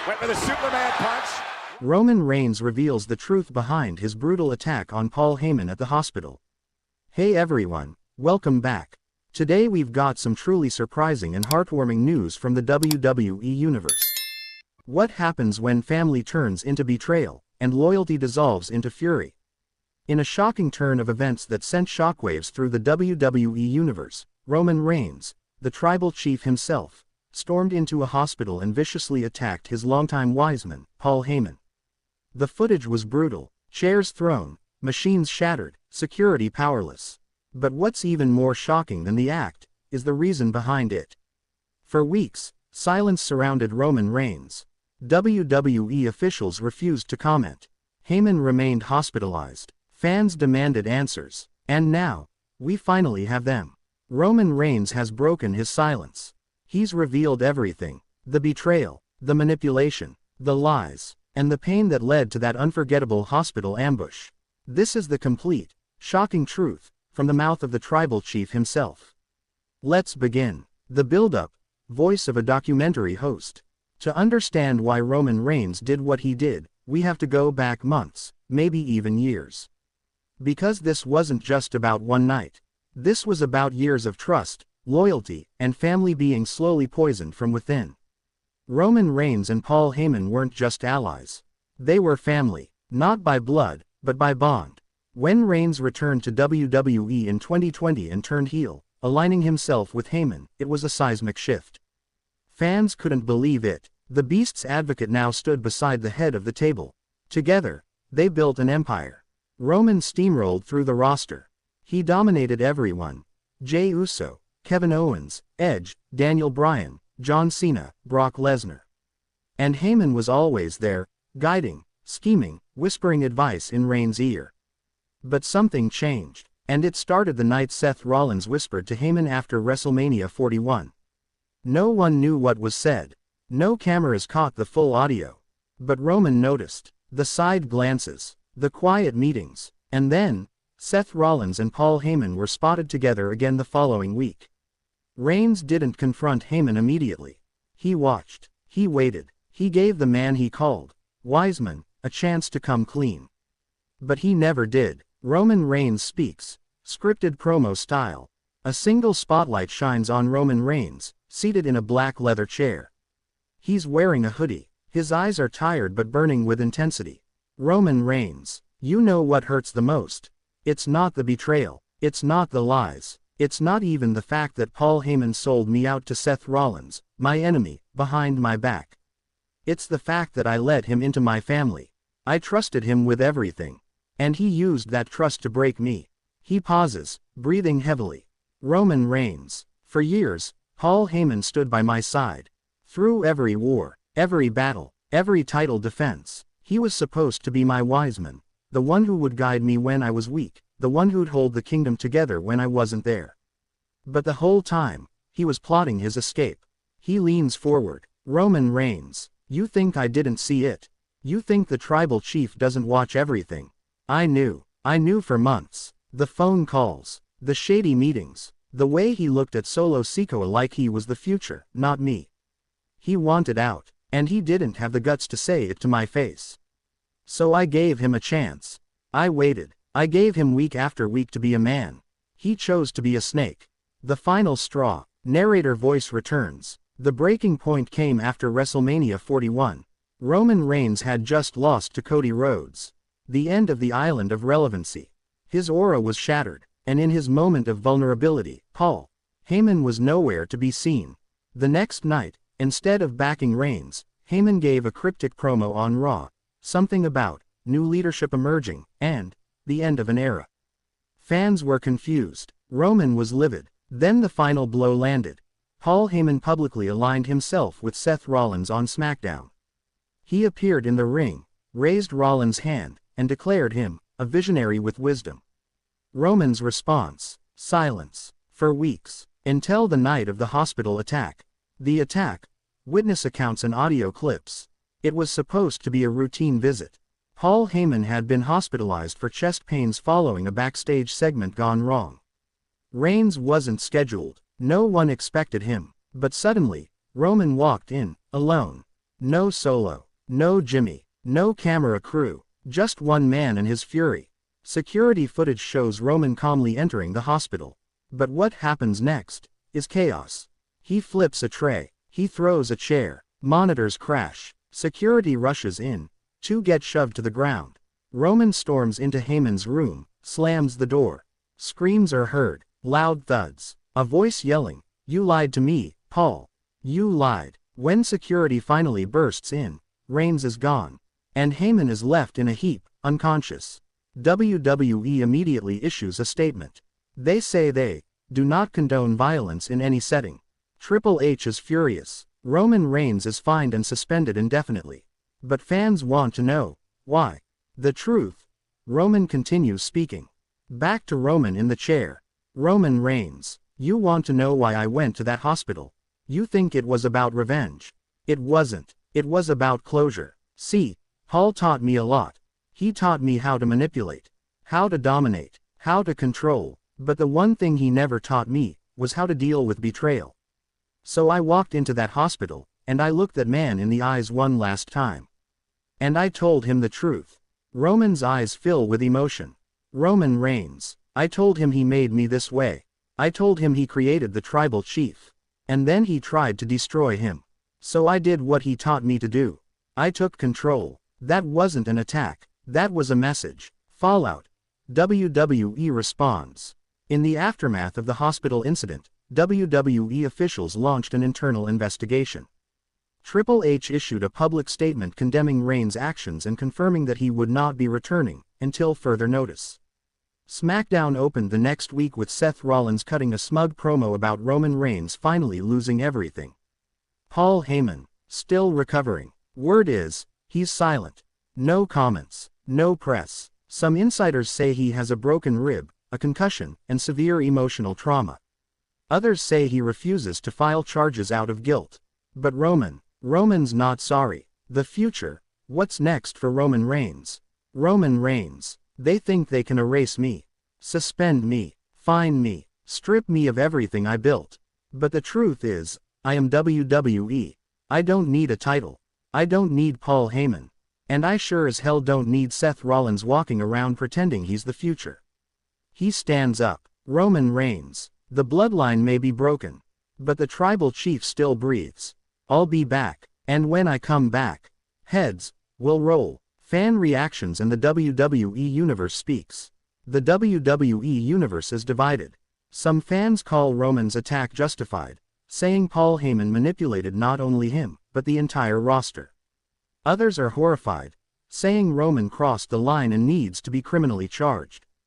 Went with a Superman punch. Roman Reigns reveals the truth behind his brutal attack on Paul Heyman at the hospital. Hey everyone, welcome back. Today we've got some truly surprising and heartwarming news from the WWE Universe. What happens when family turns into betrayal, and loyalty dissolves into fury? In a shocking turn of events that sent shockwaves through the WWE Universe, Roman Reigns, the tribal chief himself, stormed into a hospital and viciously attacked his longtime wiseman, Paul Heyman. The footage was brutal, chairs thrown, machines shattered, security powerless. But what's even more shocking than the act, is the reason behind it. For weeks, silence surrounded Roman Reigns. WWE officials refused to comment. Heyman remained hospitalized. Fans demanded answers. And now, we finally have them. Roman Reigns has broken his silence. He's revealed everything. The betrayal, the manipulation, the lies, and the pain that led to that unforgettable hospital ambush. This is the complete, shocking truth, from the mouth of the tribal chief himself. Let's begin. The build-up, voice of a documentary host. To understand why Roman Reigns did what he did, we have to go back months, maybe even years. Because this wasn't just about one night. This was about years of trust, loyalty, and family being slowly poisoned from within. Roman Reigns and Paul Heyman weren't just allies. They were family, not by blood, but by bond. When Reigns returned to WWE in 2020 and turned heel, aligning himself with Heyman, it was a seismic shift. Fans couldn't believe it. The Beast's advocate now stood beside the head of the table. Together, they built an empire. Roman steamrolled through the roster. He dominated everyone. Jey Uso, Kevin Owens, Edge, Daniel Bryan, John Cena, Brock Lesnar. And Heyman was always there, guiding, scheming, whispering advice in Reigns' ear. But something changed, and it started the night Seth Rollins whispered to Heyman after WrestleMania 41. No one knew what was said. No cameras caught the full audio. But Roman noticed. The side glances, the quiet meetings, and then, Seth Rollins and Paul Heyman were spotted together again the following week. Reigns didn't confront Heyman immediately. He watched. He waited. He gave the man he called Wiseman a chance to come clean. But he never did. Roman Reigns speaks, scripted promo style. A single spotlight shines on Roman Reigns, seated in a black leather chair. He's wearing a hoodie. His eyes are tired but burning with intensity. Roman Reigns, you know what hurts the most. It's not the betrayal. It's not the lies. It's not even the fact that Paul Heyman sold me out to Seth Rollins, my enemy, behind my back. It's the fact that I let him into my family. I trusted him with everything. And he used that trust to break me. He pauses, breathing heavily. Roman Reigns. For years, Paul Heyman stood by my side. Through every war, every battle, every title defense, he was supposed to be my wiseman. The one who would guide me when I was weak. The one who'd hold the kingdom together when I wasn't there. But the whole time, he was plotting his escape. He leans forward. Roman Reigns, you think I didn't see it? You think the tribal chief doesn't watch everything? I knew. I knew for months. The phone calls, the shady meetings, the way he looked at Solo Sikoa like he was the future, not me. He wanted out, and he didn't have the guts to say it to my face. So I gave him a chance. I waited. I gave him week after week to be a man. He chose to be a snake. The final straw. Narrator voice returns. The breaking point came after WrestleMania 41. Roman Reigns had just lost to Cody Rhodes. The end of the island of relevancy. His aura was shattered, and in his moment of vulnerability, Paul Heyman was nowhere to be seen. The next night, instead of backing Reigns, Heyman gave a cryptic promo on Raw. Something about new leadership emerging, and the end of an era. Fans were confused. Roman was livid. Then the final blow landed. Paul Heyman publicly aligned himself with Seth Rollins on SmackDown. He appeared in the ring, raised Rollins' hand, and declared him a visionary with wisdom. Roman's response: silence. For weeks. Until the night of the hospital attack. The attack. Witness accounts and audio clips. It was supposed to be a routine visit. Paul Heyman had been hospitalized for chest pains following a backstage segment gone wrong. Reigns wasn't scheduled. No one expected him. But suddenly, Roman walked in, alone. No Solo. No Jimmy. No camera crew. Just one man and his fury. Security footage shows Roman calmly entering the hospital. But what happens next is chaos. He flips a tray. He throws a chair. Monitors crash. Security rushes in. Two get shoved to the ground. Roman storms into Heyman's room, slams the door. Screams are heard. Loud thuds. A voice yelling, "You lied to me, Paul. You lied." When security finally bursts in, Reigns is gone. And Heyman is left in a heap, unconscious. WWE immediately issues a statement. They say they do not condone violence in any setting. Triple H is furious. Roman Reigns is fined and suspended indefinitely. But fans want to know why. The truth. Roman continues speaking. Back to Roman in the chair. Roman Reigns, you want to know why I went to that hospital. You think it was about revenge. It wasn't. It was about closure. See, Paul taught me a lot. He taught me how to manipulate, how to dominate, how to control, but the one thing he never taught me was how to deal with betrayal. So I walked into that hospital, and I looked that man in the eyes one last time. And I told him the truth. Roman's eyes fill with emotion. Roman Reigns, I told him he made me this way. I told him he created the tribal chief. And then he tried to destroy him. So I did what he taught me to do. I took control. That wasn't an attack. That was a message. Fallout. WWE responds. In the aftermath of the hospital incident, WWE officials launched an internal investigation. Triple H issued a public statement condemning Reigns' actions and confirming that he would not be returning until further notice. SmackDown opened the next week with Seth Rollins cutting a smug promo about Roman Reigns finally losing everything. Paul Heyman, still recovering. Word is, he's silent. No comments, no press. Some insiders say he has a broken rib, a concussion, and severe emotional trauma. Others say he refuses to file charges out of guilt. But Roman's not sorry. The future. What's next for Roman Reigns? Roman Reigns. They think they can erase me. Suspend me. Fine me. Strip me of everything I built. But the truth is, I am WWE. I don't need a title. I don't need Paul Heyman. And I sure as hell don't need Seth Rollins walking around pretending he's the future. He stands up. Roman Reigns. The bloodline may be broken. But the tribal chief still breathes. I'll be back. And when I come back, heads will roll. Fan reactions and the WWE Universe speaks. The WWE Universe is divided. Some fans call Roman's attack justified, saying Paul Heyman manipulated not only him, but the entire roster. Others are horrified, saying Roman crossed the line and needs to be criminally charged.